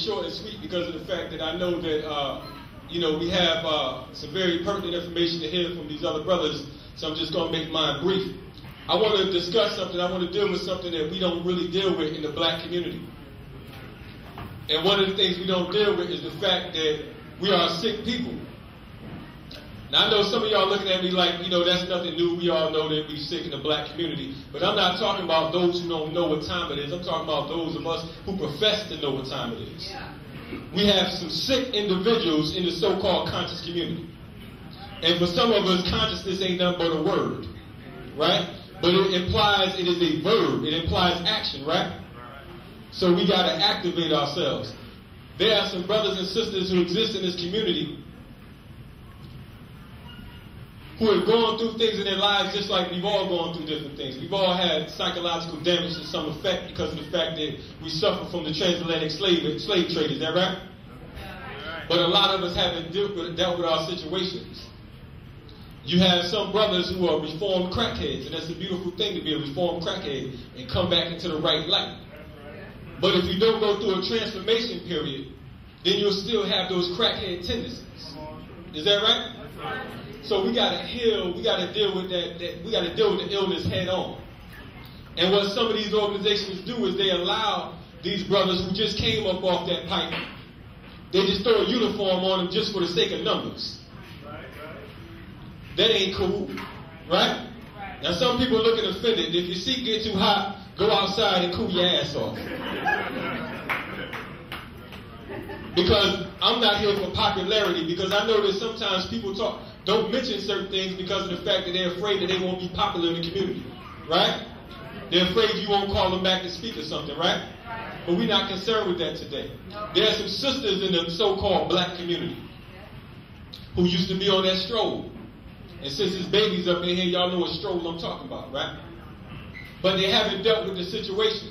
short and sweet because of the fact that I know that, you know, we have some very pertinent information to hear from these other brothers, so I'm just going to make mine brief. I want to discuss something, I want to deal with something that we don't really deal with in the black community. And one of the things we don't deal with is the fact that we are sick people. Now, I know some of y'all looking at me like, you know, that's nothing new. We all know that we're sick in the black community. But I'm not talking about those who don't know what time it is. I'm talking about those of us who profess to know what time it is. Yeah. We have some sick individuals in the so-called conscious community. And for some of us, consciousness ain't nothing but a word, right? But it implies, it is a verb. It implies action, right? So we got to activate ourselves. There are some brothers and sisters who exist in this community who have gone through things in their lives just like we've all gone through different things. We've all had psychological damage to some effect because of the fact that we suffer from the transatlantic slave trade. Is that right? But a lot of us haven't dealt with our situations. You have some brothers who are reformed crackheads, and that's a beautiful thing to be a reformed crackhead and come back into the right light. But if you don't go through a transformation period, then you'll still have those crackhead tendencies. Is that right? So we got to heal. We got to deal with that. We got to deal with the illness head on. And what some of these organizations do is they allow these brothers who just came up off that pipe. They just throw a uniform on them just for the sake of numbers. That ain't cool, right? Now some people are looking offended. If your seat get too hot, go outside and cool your ass off. Because I'm not here for popularity, because I know that sometimes people don't mention certain things because of the fact that they're afraid that they won't be popular in the community, right? They're afraid you won't call them back to speak or something, right? But we're not concerned with that today. There are some sisters in the so-called black community who used to be on that stroll. And since there's babies up in here, y'all know what stroll I'm talking about, right? But they haven't dealt with the situation.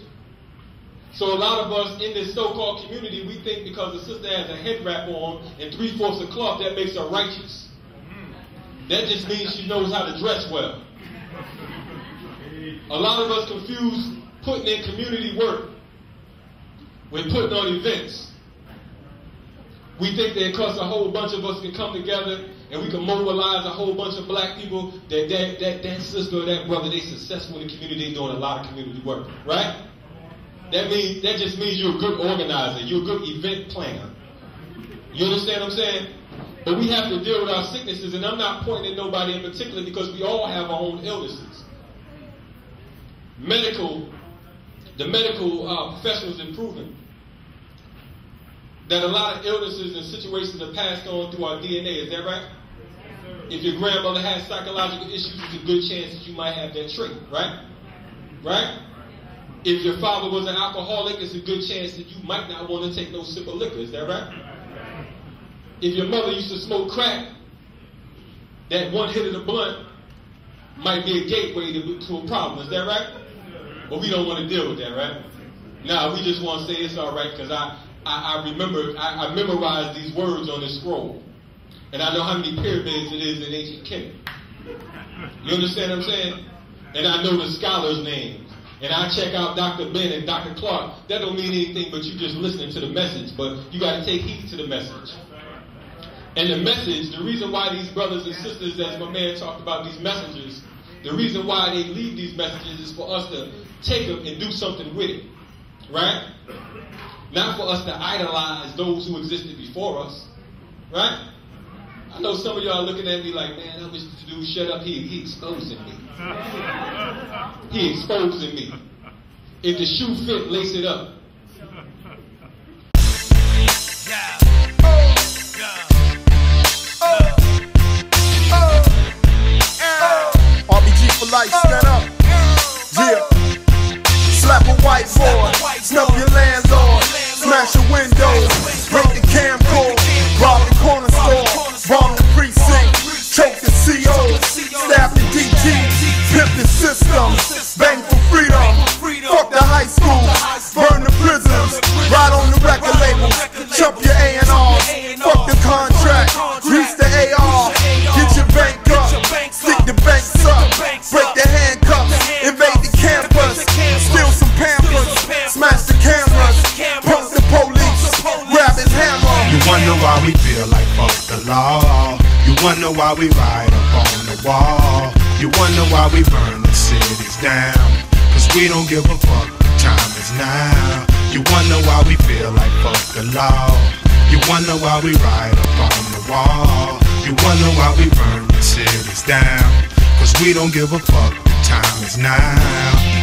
So a lot of us in this so-called community, we think because the sister has a head wrap on and 3/4 of cloth, that makes her righteous. That just means she knows how to dress well. A lot of us confuse putting in community work with putting on events. We think that because a whole bunch of us can come together and we can mobilize a whole bunch of black people, that sister or that brother, they successful in the community, they doing a lot of community work, right? That just means you're a good organizer, you're a good event planner. You understand what I'm saying? But we have to deal with our sicknesses, and I'm not pointing at nobody in particular because we all have our own illnesses. The medical professionals have proven that a lot of illnesses and situations are passed on through our DNA. Is that right? If your grandmother has psychological issues, it's a good chance that you might have that trait, right? Right? If your father was an alcoholic, it's a good chance that you might not want to take no sip of liquor. Is that right? If your mother used to smoke crack, that one hit of the blunt might be a gateway to a problem. Is that right? But we don't want to deal with that, right? Nah, we just want to say it's all right because I memorized these words on this scroll. And I know how many pyramids it is in ancient Kemet. You understand what I'm saying? And I know the scholars' names. And I check out Dr. Ben and Dr. Clark. That don't mean anything but you just listening to the message. But you got to take heed to the message. And the message, the reason why these brothers and sisters, as my man talked about, these messengers, the reason why they leave these messages is for us to take them and do something with it. Right? Not for us to idolize those who existed before us. Right? I know some of y'all looking at me like, man, I wish this dude shut up. He exposing me. He exposing me. If the shoe fit, lace it up. RBG for life, stand up. Yeah. Slap a whiteboard, snub your landlord, smash your windows, break the camcord, rob the corner store, bomb the precinct, choke the CO, stab the DG, pimp the system, bang for freedom, fuck the high school, burn the prisons, ride on the record label, chump your A&Rs, fuck the contract, grease the AR, get your bank up, stick the banks up, break the handcuffs, invade the campus, steal some Pampers, smash the cameras, pump the police, fuck the law. You wonder why we ride up on the wall. You wonder why we burn the cities down. Cause we don't give a fuck, the time is now. You wonder why we feel like fuck the law. You wonder why we ride up on the wall. You wonder why we burn the cities down. Cause we don't give a fuck, the time is now.